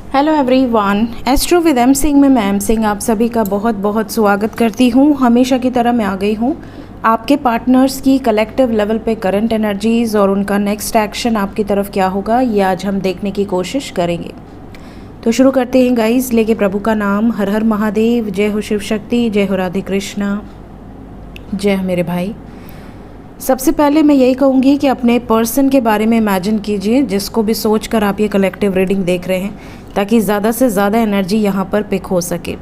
Hello everyone, astro with M Singh में मैं M Singh आप सभी का बहुत बहुत स्वागत करती हूँ। हमेशा की तरह मैं आ गई हूँ आपके पार्टनर्स की कलेक्टिव लेवल पे करंट एनर्जीज़ और उनका नेक्स्ट एक्शन आपकी तरफ क्या होगा ये आज हम देखने की कोशिश करेंगे। तो शुरू करते हैं गाइस, लेके प्रभु का नाम। हर हर महादेव, जय हो शिव शक्ति, जय हो राधे कृष्णा, जय हो मेरे भाई। सबसे पहले मैं यही कहूँगी कि अपने पर्सन के बारे में इमेजिन कीजिए, जिसको भी सोच कर आप ये कलेक्टिव रीडिंग देख रहे हैं, ताकि ज़्यादा से ज़्यादा एनर्जी यहाँ पर पिक हो सके।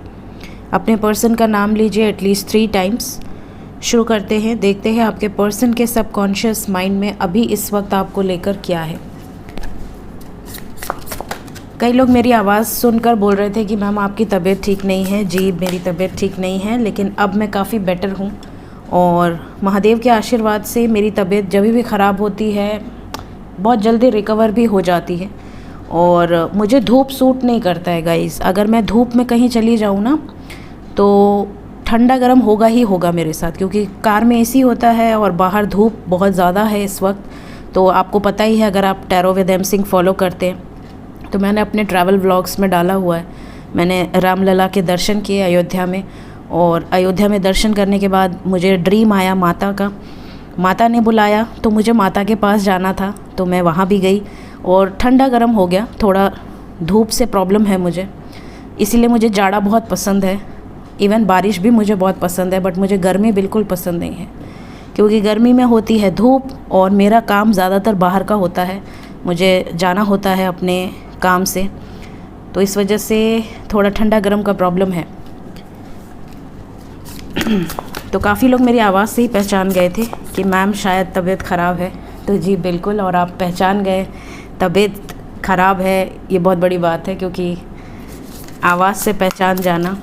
अपने पर्सन का नाम लीजिए एटलीस्ट 3 टाइम्स। शुरू करते हैं, देखते हैं आपके पर्सन के सबकॉन्शियस माइंड में अभी इस वक्त आपको लेकर क्या है। कई लोग मेरी आवाज़ सुनकर बोल रहे थे कि मैम आपकी तबीयत ठीक नहीं है। जी मेरी तबीयत ठीक नहीं है, लेकिन अब मैं काफ़ी बेटर हूँ और महादेव के आशीर्वाद से मेरी तबीयत जब भी ख़राब होती है बहुत जल्दी रिकवर भी हो जाती है। और मुझे धूप सूट नहीं करता है गाइस। अगर मैं धूप में कहीं चली जाऊँ ना तो ठंडा गर्म होगा ही होगा मेरे साथ, क्योंकि कार में एसी होता है और बाहर धूप बहुत ज़्यादा है इस वक्त। तो आपको पता ही है, अगर आप tarot with M Singh follow करते हैं तो मैंने अपने ट्रैवल व्लॉग्स में डाला हुआ है। मैंने रामलला के दर्शन किए अयोध्या में, और अयोध्या में दर्शन करने के बाद मुझे ड्रीम आया माता का। माता ने बुलाया तो मुझे माता के पास जाना था, तो मैं वहाँ भी गई और ठंडा गर्म हो गया। थोड़ा धूप से प्रॉब्लम है मुझे, इसीलिए मुझे जाड़ा बहुत पसंद है। इवन बारिश भी मुझे बहुत पसंद है, बट मुझे गर्मी बिल्कुल पसंद नहीं है, क्योंकि गर्मी में होती है धूप और मेरा काम ज़्यादातर बाहर का होता है। मुझे जाना होता है अपने काम से, तो इस वजह से थोड़ा ठंडा गर्म का प्रॉब्लम है। तो काफ़ी लोग मेरी आवाज़ से ही पहचान गए थे कि मैम शायद तबीयत ख़राब है। तो जी बिल्कुल, और आप पहचान गए तबीयत ख़राब है, ये बहुत बड़ी बात है, क्योंकि आवाज़ से पहचान जाना,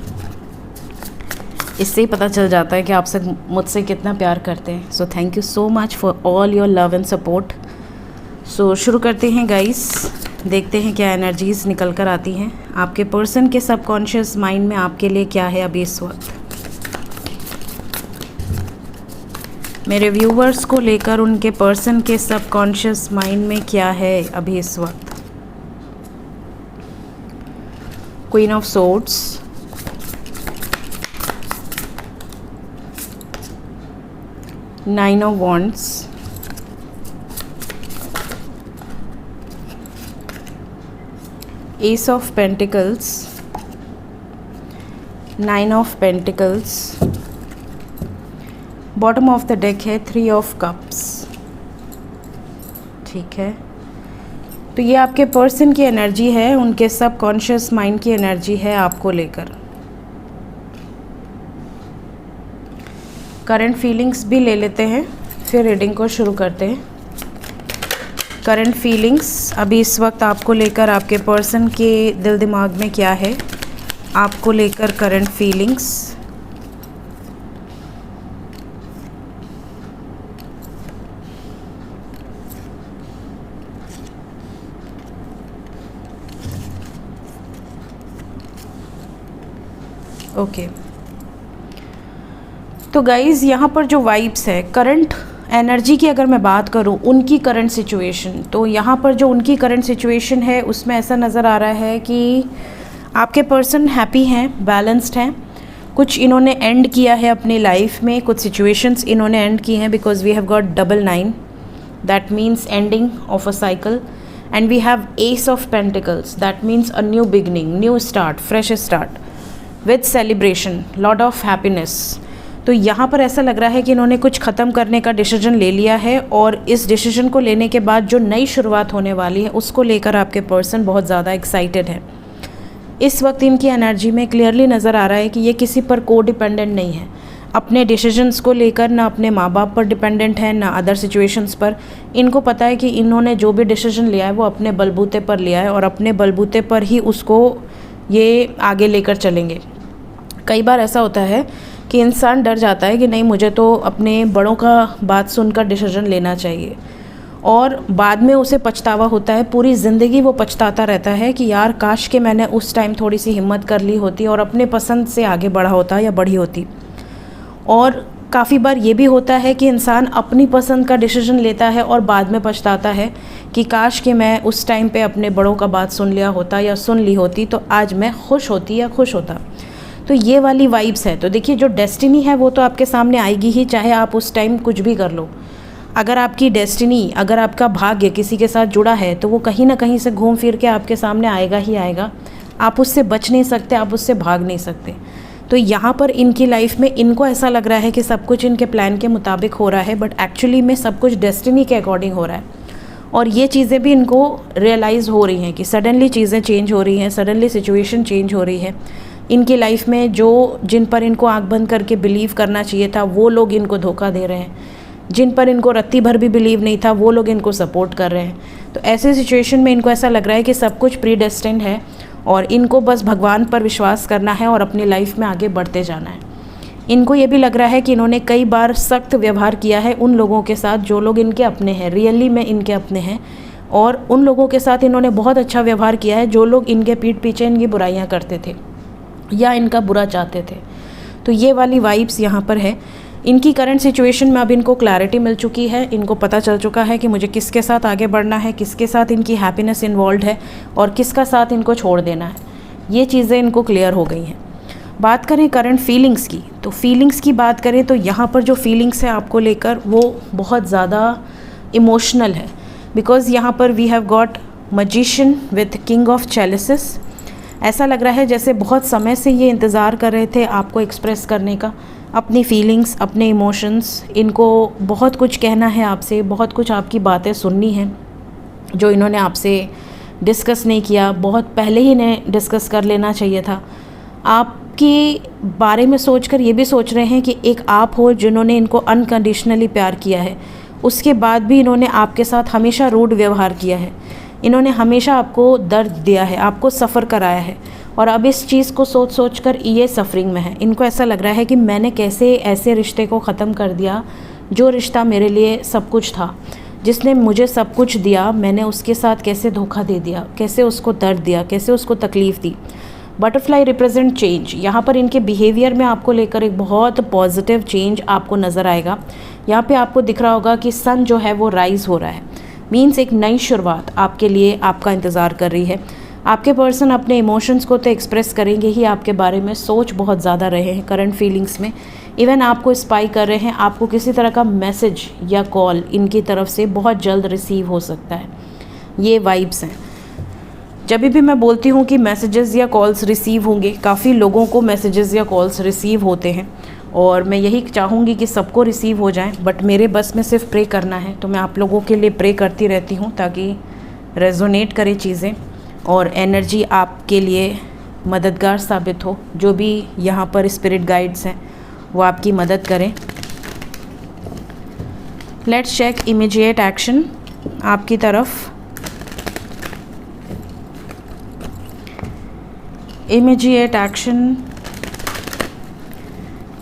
इससे ही पता चल जाता है कि आप सब मुझसे कितना प्यार करते हैं। So thank you so much for all your love and support. So शुरू करते हैं गाइस, देखते हैं क्या एनर्जीज़ निकल कर आती हैं। आपके पर्सन के सबकॉन्शियस माइंड में आपके लिए क्या है अभी इस वक्त। मेरे व्यूवर्स को लेकर उनके पर्सन के सबकॉन्शियस माइंड में क्या है अभी इस वक्त। Queen of swords, nine of wands, S of pentacles, nine of pentacles, bottom of the deck है 3 ऑफ कप्स। ठीक है, तो ये आपके पर्सन की एनर्जी है, उनके सबकॉन्शियस माइंड की एनर्जी है आपको लेकर। करंट फीलिंग्स भी ले लेते हैं, फिर रीडिंग को शुरू करते हैं। करंट फीलिंग्स अभी इस वक्त आपको लेकर, आपके पर्सन के दिल दिमाग में क्या है आपको लेकर करंट फीलिंग्स। ओके, तो गाइज़ यहाँ पर जो वाइब्स है करंट एनर्जी की, अगर मैं बात करूँ उनकी करंट सिचुएशन, तो यहाँ पर जो उनकी करंट सिचुएशन है उसमें ऐसा नज़र आ रहा है कि आपके पर्सन हैप्पी हैं, बैलेंस्ड हैं। कुछ इन्होंने एंड किया है अपनी लाइफ में, कुछ सिचुएशंस इन्होंने एंड की हैं, because we have got 999, that means ending of a cycle, and we have ace of pentacles, that means a new beginning, new start, fresh start with celebration, lot of happiness. तो यहाँ पर ऐसा लग रहा है कि इन्होंने कुछ ख़त्म करने का डिसीजन ले लिया है, और इस डिसीजन को लेने के बाद जो नई शुरुआत होने वाली है उसको लेकर आपके पर्सन बहुत ज़्यादा एक्साइटेड है। इस वक्त इनकी एनर्जी में क्लियरली नज़र आ रहा है कि ये किसी पर को डिपेंडेंट नहीं है अपने डिसीजंस को लेकर, ना अपने माँ बाप पर डिपेंडेंट है, ना अदर सिचुएशंस पर। इनको पता है कि इन्होंने जो भी डिसीजन लिया है वो अपने बलबूते पर लिया है, और अपने बलबूते पर ही उसको ये आगे लेकर चलेंगे। कई बार ऐसा होता है कि इंसान डर जाता है कि नहीं, मुझे तो अपने बड़ों का बात सुनकर डिसीजन लेना चाहिए, और बाद में उसे पछतावा होता है। पूरी ज़िंदगी वो पछताता रहता है कि यार काश के मैंने उस टाइम थोड़ी सी हिम्मत कर ली होती और अपने पसंद से आगे बढ़ा होता या बढ़ी होती। और काफ़ी बार ये भी होता है कि इंसान अपनी पसंद का डिसीजन लेता है और बाद में पछताता है कि काश कि मैं उस टाइम पे अपने बड़ों का बात सुन लिया होता या सुन ली होती तो आज मैं खुश होती या खुश होता। तो ये वाली वाइब्स है। तो देखिए जो डेस्टिनी है वो तो आपके सामने आएगी ही, चाहे आप उस टाइम कुछ भी कर लो। अगर आपकी डेस्टिनी, अगर आपका भाग्य किसी के साथ जुड़ा है तो वो कहीं ना कहीं से घूम फिर के आपके सामने आएगा ही आएगा। आप उससे बच नहीं सकते, आप उससे भाग नहीं सकते। तो यहाँ पर इनकी लाइफ में इनको ऐसा लग रहा है कि सब कुछ इनके प्लान के मुताबिक हो रहा है, बट एक्चुअली में सब कुछ डेस्टिनी के अकॉर्डिंग हो रहा है। और ये चीज़ें भी इनको रियलाइज़ हो रही हैं कि सडनली चीज़ें चेंज हो रही हैं, सडनली सिचुएशन चेंज हो रही है इनकी लाइफ में। जो जिन पर इनको आँख बंद करके बिलीव करना चाहिए था वो लोग इनको धोखा दे रहे हैं, जिन पर इनको रत्ती भर भी बिलीव नहीं था वो लोग इनको सपोर्ट कर रहे हैं। तो ऐसे सिचुएशन में इनको ऐसा लग रहा है कि सब कुछ प्रीडेस्टिन्ड है और इनको बस भगवान पर विश्वास करना है और अपनी लाइफ में आगे बढ़ते जाना है। इनको ये भी लग रहा है कि इन्होंने कई बार सख्त व्यवहार किया है उन लोगों के साथ जो लोग इनके अपने हैं, रियली में इनके अपने हैं, और उन लोगों के साथ इन्होंने बहुत अच्छा व्यवहार किया है जो लोग इनके पीठ पीछे इनकी बुराइयाँ करते थे या इनका बुरा चाहते थे। तो ये वाली वाइब्स यहाँ पर है। इनकी करंट सिचुएशन में अब इनको क्लैरिटी मिल चुकी है, इनको पता चल चुका है कि मुझे किसके साथ आगे बढ़ना है, किसके साथ इनकी हैप्पीनेस इन्वॉल्व है और किसका साथ इनको छोड़ देना है। ये चीज़ें इनको क्लियर हो गई हैं। बात करें करंट फीलिंग्स की, तो फीलिंग्स की बात करें तो यहाँ पर जो फीलिंग्स है आपको लेकर वो बहुत ज़्यादा इमोशनल है। बिकॉज़ यहाँ पर we have got magician with king of chalices. ऐसा लग रहा है जैसे बहुत समय से ये इंतज़ार कर रहे थे आपको एक्सप्रेस करने का, अपनी फीलिंग्स, अपने इमोशंस। इनको बहुत कुछ कहना है आपसे, बहुत कुछ आपकी बातें सुननी है जो इन्होंने आपसे डिस्कस नहीं किया, बहुत पहले ही इन्हें डिस्कस कर लेना चाहिए था। आपके बारे में सोचकर ये भी सोच रहे हैं कि एक आप हो जिन्होंने इनको अनकंडीशनली प्यार किया है, उसके बाद भी इन्होंने आपके साथ हमेशा रूड व्यवहार किया है, इन्होंने हमेशा आपको दर्द दिया है, आपको सफ़र कराया है, और अब इस चीज़ को सोच सोच कर ये सफरिंग में है। इनको ऐसा लग रहा है कि मैंने कैसे ऐसे रिश्ते को ख़त्म कर दिया जो रिश्ता मेरे लिए सब कुछ था, जिसने मुझे सब कुछ दिया, मैंने उसके साथ कैसे धोखा दे दिया, कैसे उसको दर्द दिया, कैसे उसको तकलीफ़ दी। Butterfly represent change. यहाँ पर इनके बिहेवियर में आपको लेकर एक बहुत पॉजिटिव चेंज आपको नज़र आएगा। यहाँ पे आपको दिख रहा होगा कि सन जो है वो राइज़ हो रहा है, मीन्स एक नई शुरुआत आपके लिए आपका इंतज़ार कर रही है। आपके पर्सन अपने इमोशंस को तो एक्सप्रेस करेंगे ही, आपके बारे में सोच बहुत ज़्यादा रहे हैं करंट फीलिंग्स में। इवन आपको स्पाई कर रहे हैं, आपको किसी तरह का मैसेज या कॉल इनकी तरफ से बहुत जल्द रिसीव हो सकता है। ये वाइब्स हैं। जब भी मैं बोलती हूँ कि मैसेजेस या कॉल्स रिसीव होंगे, काफ़ी लोगों को मैसेजेस या कॉल्स रिसीव होते हैं और मैं यही चाहूँगी कि सबको रिसीव हो जाएं, बट मेरे बस में सिर्फ प्रे करना है। तो मैं आप लोगों के लिए प्रे करती रहती हूँ ताकि रेजोनेट करे चीज़ें और एनर्जी आपके लिए मददगार साबित हो। जो भी यहाँ पर स्पिरिट गाइड्स हैं वो आपकी मदद करें। लेट्स चेक इमीडिएट एक्शन आपकी तरफ। इमीडिएट एक्शन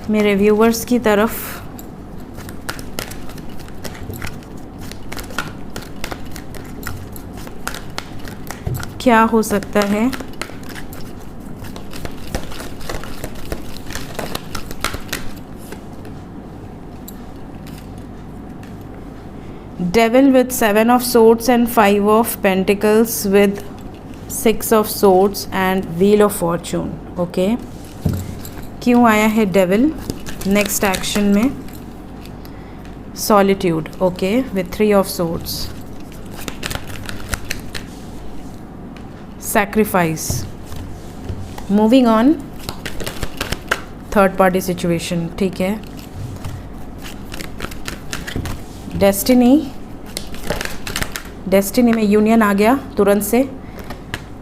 मेरे व्यूवर्स की तरफ। क्या हो सकता है? Devil with 7 of Swords and 5 of Pentacles with 6 of Swords and Wheel of Fortune. Okay, क्यों आया है डेविल? नेक्स्ट एक्शन में solitude, okay, with 3 of Swords. Sacrifice. Moving on, third party situation, ठीक है। डेस्टिनी में यूनियन आ गया तुरंत से।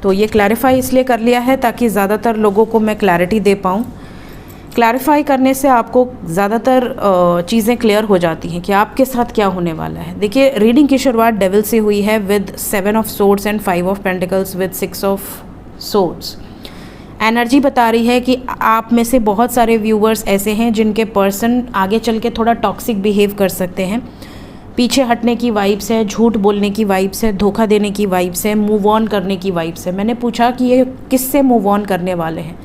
तो ये क्लैरिफाई इसलिए कर लिया है ताकि ज़्यादातर लोगों को मैं क्लैरिटी दे पाऊँ। क्लैरिफाई करने से आपको ज़्यादातर चीज़ें क्लियर हो जाती हैं कि आपके साथ क्या होने वाला है। देखिए, रीडिंग की शुरुआत डेविल से हुई है with 7 of Swords and 5 of Pentacles with 6 of Swords। Energy बता रही है कि आप में से बहुत सारे व्यूवर्स ऐसे हैं जिनके पर्सन आगे चल के थोड़ा टॉक्सिक बिहेव कर सकते हैं। पीछे हटने की वाइब्स है, झूठ बोलने की वाइब्स है, धोखा देने की वाइब्स है, मूव ऑन करने की वाइब्स है। मैंने पूछा कि ये किससे मूव ऑन करने वाले हैं।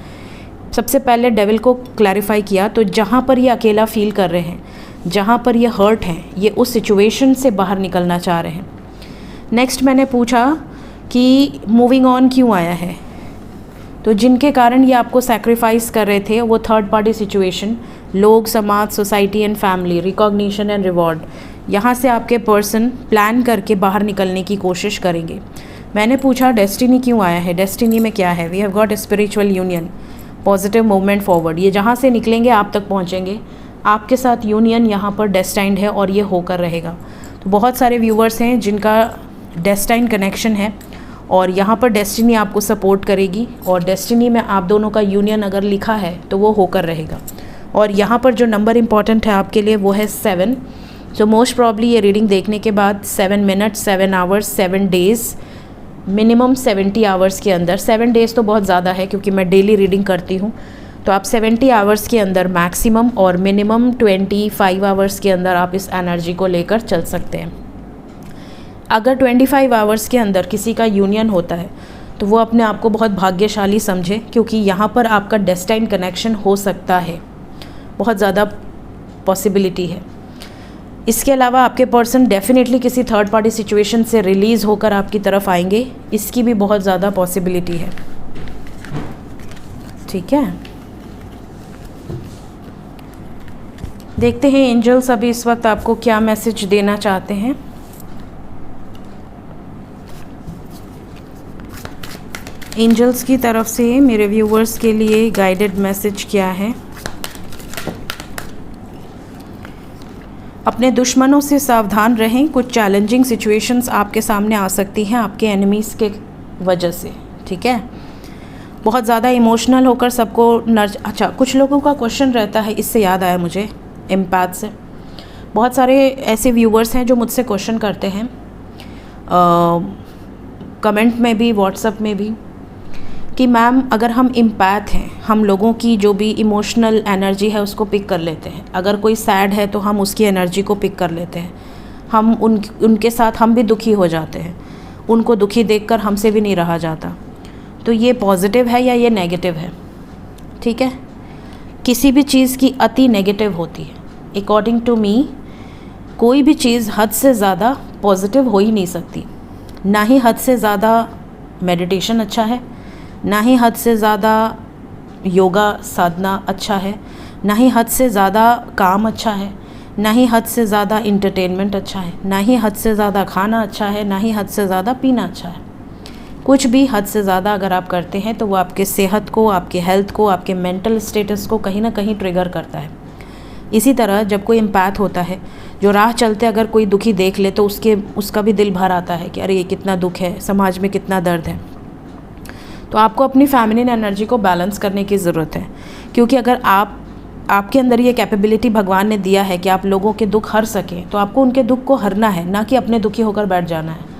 सबसे पहले डेविल को क्लैरिफाई किया, तो जहाँ पर ये अकेला फील कर रहे हैं, जहाँ पर ये हर्ट हैं, ये उस सिचुएशन से बाहर निकलना चाह रहे हैं। नेक्स्ट मैंने पूछा कि मूविंग ऑन क्यों आया है, तो जिनके कारण ये आपको सैक्रिफाइस कर रहे थे वो थर्ड पार्टी सिचुएशन, लोग, समाज, society and family, recognition and reward, यहाँ से आपके पर्सन प्लान करके बाहर निकलने की कोशिश करेंगे। मैंने पूछा डेस्टिनी क्यों आया है, डेस्टिनी में क्या है, we have got spiritual union, positive movement forward, ये जहाँ से निकलेंगे आप तक पहुँचेंगे, आपके साथ यूनियन यहाँ पर डेस्टाइंड है और ये होकर रहेगा। तो बहुत सारे व्यूवर्स हैं जिनका डेस्टाइन कनेक्शन है और यहाँ पर डेस्टिनी आपको सपोर्ट करेगी और डेस्टिनी में आप दोनों का यूनियन अगर लिखा है तो वो होकर रहेगा। और यहाँ पर जो नंबर इम्पॉर्टेंट है आपके लिए वो है 7। सो मोस्ट प्रॉब्ली ये रीडिंग देखने के बाद 7 minute, 7 hours, 7 days, minimum 70 hours के अंदर, 7 डेज़ तो बहुत ज़्यादा है क्योंकि मैं डेली रीडिंग करती हूँ, तो आप 70 आवर्स के अंदर मैक्सिमम और मिनिमम 25 आवर्स के अंदर आप इस एनर्जी को लेकर चल सकते हैं। अगर 25 आवर्स के अंदर किसी का यूनियन होता है तो वो अपने आप को बहुत भाग्यशाली समझे, क्योंकि यहाँ पर आपका डेस्टाइन कनेक्शन हो सकता है, बहुत ज़्यादा पॉसिबिलिटी है। इसके अलावा आपके पर्सन डेफिनेटली किसी थर्ड पार्टी सिचुएशन से रिलीज़ होकर आपकी तरफ आएंगे, इसकी भी बहुत ज़्यादा पॉसिबिलिटी है। ठीक है, देखते हैं एंजल्स अभी इस वक्त आपको क्या मैसेज देना चाहते हैं। एंजल्स की तरफ से मेरे व्यूवर्स के लिए गाइडेड मैसेज क्या है। अपने दुश्मनों से सावधान रहें, कुछ चैलेंजिंग सिचुएशंस आपके सामने आ सकती हैं आपके एनिमीज़ के वजह से। ठीक है, बहुत ज़्यादा इमोशनल होकर सबको अच्छा, कुछ लोगों का क्वेश्चन रहता है, इससे याद आया मुझे एम्पैथ से, बहुत सारे ऐसे व्यूवर्स हैं जो मुझसे क्वेश्चन करते हैं कमेंट में भी, व्हाट्सएप में भी, कि मैम अगर हम एम्पैथ हैं, हम लोगों की जो भी इमोशनल एनर्जी है उसको पिक कर लेते हैं, अगर कोई सैड है तो हम उसकी एनर्जी को पिक कर लेते हैं, हम उनके साथ हम भी दुखी हो जाते हैं, उनको दुखी देखकर हमसे भी नहीं रहा जाता, तो ये पॉजिटिव है या ये नेगेटिव है? ठीक है, किसी भी चीज़ की अति नेगेटिव होती है। अकॉर्डिंग टू मी कोई भी चीज़ हद से ज़्यादा पॉजिटिव हो ही नहीं सकती, ना ही हद से ज़्यादा मेडिटेशन अच्छा है, ना ही हद से ज़्यादा योगा साधना अच्छा है, ना ही हद से ज़्यादा काम अच्छा है, ना ही हद से ज़्यादा इंटरटेनमेंट अच्छा है, ना ही हद से ज़्यादा खाना अच्छा है, ना ही हद से ज़्यादा पीना अच्छा है। कुछ भी हद से ज़्यादा अगर आप करते हैं तो वो आपके सेहत को, आपके हेल्थ को, आपके मेंटल स्टेटस को कहीं ना कहीं ट्रिगर करता है। इसी तरह जब कोई एम्पैथ होता है, जो राह चलते अगर कोई दुखी देख ले तो उसका भी दिल भर आता है कि अरे ये कितना दुख है, समाज में कितना दर्द है। तो आपको अपनी फेमिनिन एनर्जी को बैलेंस करने की ज़रूरत है, क्योंकि अगर आपके अंदर ये कैपेबिलिटी भगवान ने दिया है कि आप लोगों के दुख हर सकें, तो आपको उनके दुख को हरना है, ना कि अपने दुखी होकर बैठ जाना है।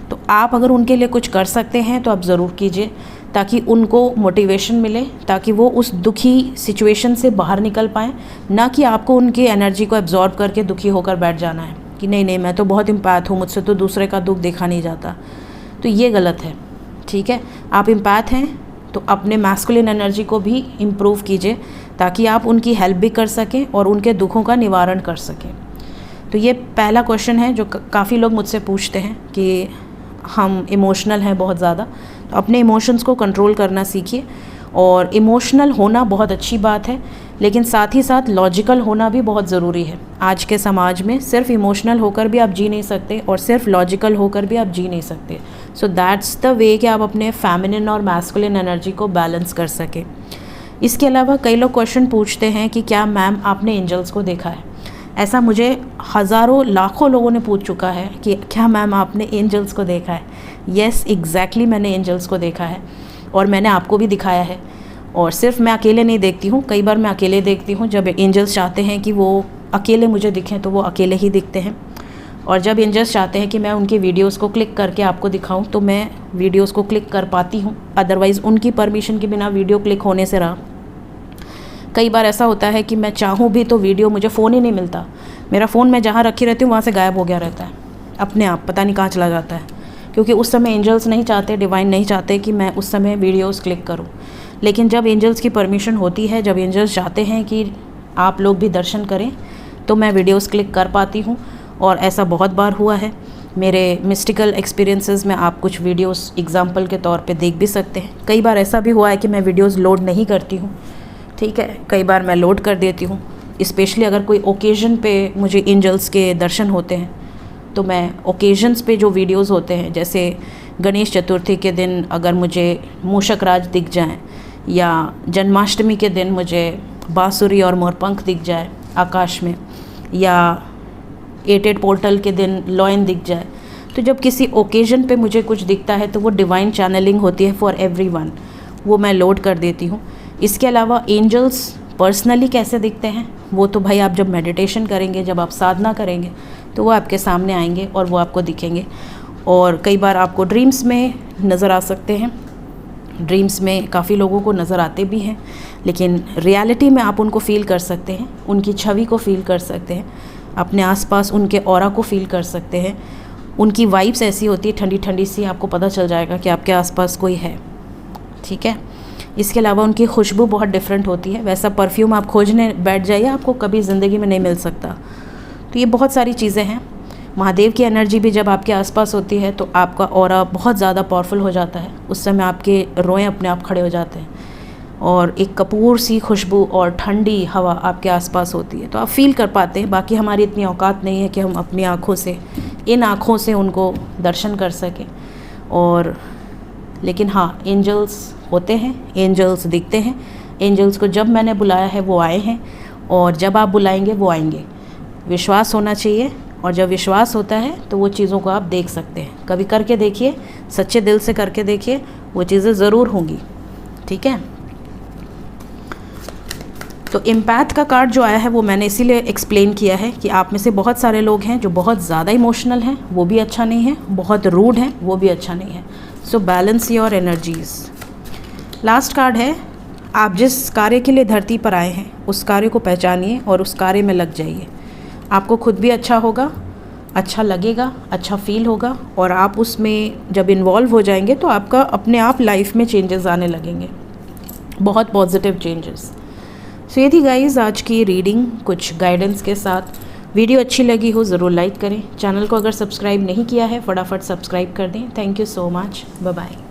तो आप अगर उनके लिए कुछ कर सकते हैं तो आप ज़रूर कीजिए, ताकि उनको मोटिवेशन मिले, ताकि वो उस दुखी सिचुएशन से बाहर निकल पाएँ, ना कि आपको उनकी एनर्जी को एब्जॉर्ब करके दुखी होकर बैठ जाना है कि नहीं मैं तो बहुत एम्पैथ हूँ, मुझसे तो दूसरे का दुख देखा नहीं जाता। तो ये गलत है। ठीक है, आप एम्पैथ हैं तो अपने मैस्कुलिन एनर्जी को भी इम्प्रूव कीजिए, ताकि आप उनकी हेल्प भी कर सकें और उनके दुखों का निवारण कर सकें। तो ये पहला क्वेश्चन है जो काफ़ी लोग मुझसे पूछते हैं कि हम इमोशनल हैं बहुत ज़्यादा, तो अपने इमोशंस को कंट्रोल करना सीखिए। और इमोशनल होना बहुत अच्छी बात है, लेकिन साथ ही साथ लॉजिकल होना भी बहुत ज़रूरी है। आज के समाज में सिर्फ इमोशनल होकर भी आप जी नहीं सकते और सिर्फ लॉजिकल होकर भी आप जी नहीं सकते। सो दैट्स द वे कि आप अपने फेमिनिन और मैस्कुलिन एनर्जी को बैलेंस कर सकें। इसके अलावा कई लोग क्वेश्चन पूछते हैं कि क्या मैम आपने एंजल्स को देखा है? ऐसा मुझे हज़ारों लाखों लोगों ने पूछ चुका है कि क्या मैम आपने एंजल्स को देखा है? येस, एग्जैक्टली मैंने एंजल्स को देखा है और मैंने आपको भी दिखाया है। और सिर्फ मैं अकेले नहीं देखती हूँ, कई बार मैं अकेले देखती हूँ। जब एंजल्स चाहते हैं कि वो अकेले मुझे दिखें तो वो अकेले ही दिखते हैं, और जब एंजल्स चाहते हैं कि मैं उनकी वीडियोस को क्लिक करके आपको दिखाऊं तो मैं वीडियोस को क्लिक कर पाती हूँ, अदरवाइज़ उनकी परमिशन के बिना वीडियो क्लिक होने से रहा। कई बार ऐसा होता है कि मैं चाहूँ भी तो वीडियो, मुझे फ़ोन ही नहीं मिलता, मेरा फ़ोन मैं जहाँ रखी रहती हूँ वहाँ से गायब हो गया रहता है अपने आप, पता नहीं कहाँ चला जाता है, क्योंकि उस समय एंजल्स नहीं चाहते, डिवाइन नहीं चाहते कि मैं उस समय वीडियोस क्लिक करूं। लेकिन जब एंजल्स की परमिशन होती है, जब एंजल्स चाहते हैं कि आप लोग भी दर्शन करें, तो मैं वीडियोस क्लिक कर पाती हूँ। और ऐसा बहुत बार हुआ है मेरे मिस्टिकल एक्सपीरियंसेस में। आप कुछ वीडियोस एग्जांपल के तौर पे देख भी सकते हैं। कई बार ऐसा भी हुआ है कि मैं वीडियोस लोड नहीं करती हूँ, ठीक है, कई बार मैं लोड कर देती हूँ। स्पेशली अगर कोई ओकेज़न पे मुझे एंजल्स के दर्शन होते हैं, तो मैं ओकेजन्स पे जो वीडियोस होते हैं, जैसे गणेश चतुर्थी के दिन अगर मुझे मूषक राज दिख जाएं, या जन्माष्टमी के दिन मुझे बांसुरी और मोरपंख दिख जाए आकाश में, या 88 पोर्टल के दिन लॉयन दिख जाए, तो जब किसी ओकेजन पे मुझे कुछ दिखता है तो वो डिवाइन चैनलिंग होती है फॉर एवरीवन, वो मैं लोड कर देती हूँ। इसके अलावा एंजल्स पर्सनली कैसे दिखते हैं, वो तो भाई आप जब मेडिटेशन करेंगे, जब आप साधना करेंगे, तो वो आपके सामने आएंगे और वो आपको दिखेंगे। और कई बार आपको ड्रीम्स में नज़र आ सकते हैं। ड्रीम्स में काफ़ी लोगों को नज़र आते भी हैं, लेकिन रियलिटी में आप उनको फ़ील कर सकते हैं, उनकी छवि को फ़ील कर सकते हैं, अपने आसपास उनके ऑरा को फ़ील कर सकते हैं। उनकी वाइब्स ऐसी होती है ठंडी ठंडी सी, आपको पता चल जाएगा कि आपके आसपास कोई है, ठीक है। इसके अलावा उनकी खुशबू बहुत डिफरेंट होती है। वैसा परफ्यूम आप खोजने बैठ जाइए, आपको कभी ज़िंदगी में नहीं मिल सकता। तो ये बहुत सारी चीज़ें हैं। महादेव की एनर्जी भी जब आपके आसपास होती है तो आपका ऑरा बहुत ज़्यादा पावरफुल हो जाता है। उस समय आपके रोएं अपने आप खड़े हो जाते हैं और एक कपूर सी खुशबू और ठंडी हवा आपके आसपास होती है, तो आप फील कर पाते हैं। बाकी हमारी इतनी औकात नहीं है कि हम अपनी आँखों से, इन आँखों से उनको दर्शन कर सकें। और लेकिन हाँ, एंजल्स होते हैं, एंजल्स दिखते हैं। एंजल्स को जब मैंने बुलाया है वो आए हैं, और जब आप बुलाएंगे वो आएंगे। विश्वास होना चाहिए, और जब विश्वास होता है तो वो चीज़ों को आप देख सकते हैं। कभी करके देखिए, सच्चे दिल से करके देखिए, वो चीज़ें ज़रूर होंगी, ठीक है। तो एम्पैथ का कार्ड जो आया है वो मैंने इसीलिए एक्सप्लेन किया है कि आप में से बहुत सारे लोग हैं जो बहुत ज़्यादा इमोशनल हैं, वो भी अच्छा नहीं है, बहुत रूड हैं, वो भी अच्छा नहीं है। So balance your energies. Last card है, आप जिस कार्य के लिए धरती पर आए हैं उस कार्य को पहचानिए और उस कार्य में लग जाइए। आपको खुद भी अच्छा होगा, अच्छा लगेगा, अच्छा फील होगा, और आप उसमें जब इन्वॉल्व हो जाएंगे तो आपका अपने आप लाइफ में चेंजेस आने लगेंगे, बहुत पॉजिटिव चेंजेस। सो ये थी गाइज़ आज की रीडिंग, कुछ गाइडेंस के साथ। वीडियो अच्छी लगी हो ज़रूर लाइक करें। चैनल को अगर सब्सक्राइब नहीं किया है फटाफट सब्सक्राइब कर दें। Thank you so much, bye bye.